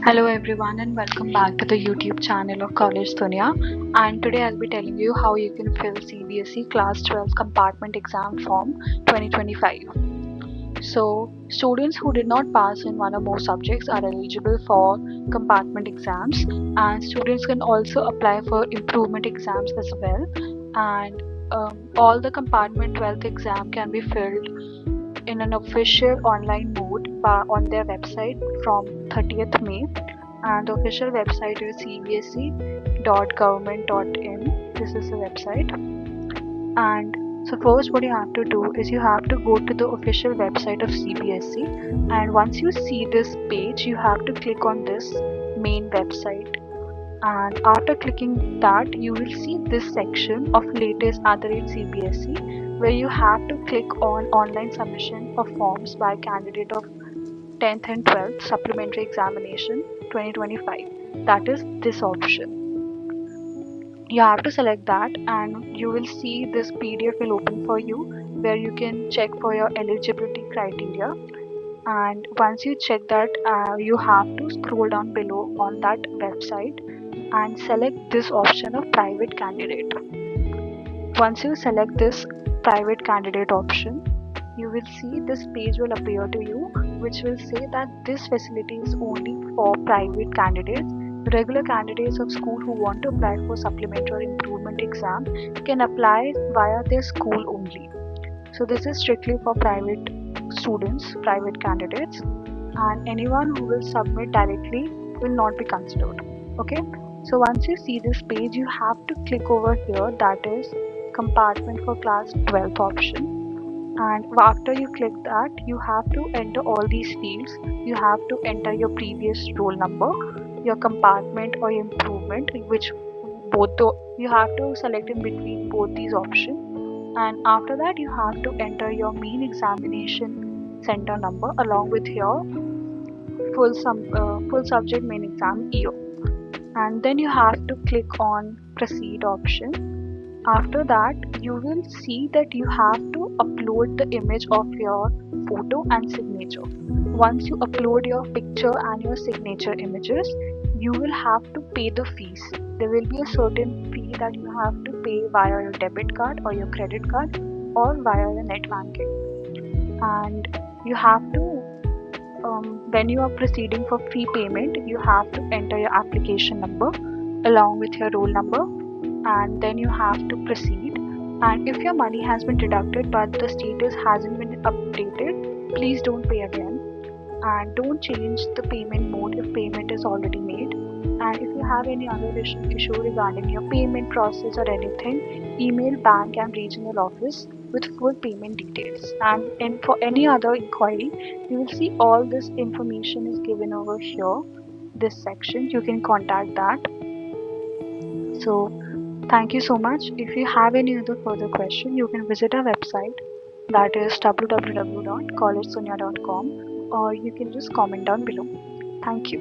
Hello everyone and welcome back to the YouTube channel of College Dunya, and today I'll be telling you how you can fill CBSE Class 12 Compartment Exam Form 2025. So, students who did not pass in one or more subjects are eligible for compartment exams, and students can also apply for improvement exams as well. And all the compartment 12th exam can be filled in an official online mode on their website from 30th May, and the official website is cbse.government.in. This is the website. And so first what you have to do is you have to go to the official website of CBSE, and once you see this page you have to click on this main website, and after clicking that you will see this section of latest @CBSE, where you have to click on online submission of forms by candidate of 10th and 12th supplementary examination 2025. That is this option. You have to select that and you will see this PDF will open for you, where you can check for your eligibility criteria. And once you check that, you have to scroll down below on that website and select this option of private candidate. Once you select this private candidate option, you will see this page will appear to you, which will say that this facility is only for private candidates. Regular candidates of school who want to apply for supplementary or improvement exam can apply via their school only. So this is strictly for private students, private candidates, and anyone who will submit directly will not be considered. Okay, so once you see this page, you have to click over here, that is compartment for class 12 option, and after you click that you have to enter all these fields. You have to enter your previous roll number, your compartment or improvement, which you have to select in between both these options, and after that you have to enter your main examination center number along with your full subject main exam year, and then you have to click on proceed option. After that you will see that you have to upload the image of your photo and signature. Once you upload your picture and your signature images, you will have to pay the fees. There will be a certain fee that you have to pay via your debit card or your credit card or via your net banking. And you have to when you are proceeding for fee payment, you have to enter your application number along with your roll number, and then you have to proceed. And if your money has been deducted but the status hasn't been updated, please don't pay again, and don't change the payment mode if payment is already made. And if you have any other issue regarding your payment process or anything, email bank and regional office with full payment details. And for any other inquiry, you will see all this information is given over here, this section. You can contact that. So thank you so much. If you have any other further question, you can visit our website, that is www.collegedunya.com, or you can just comment down below. Thank you.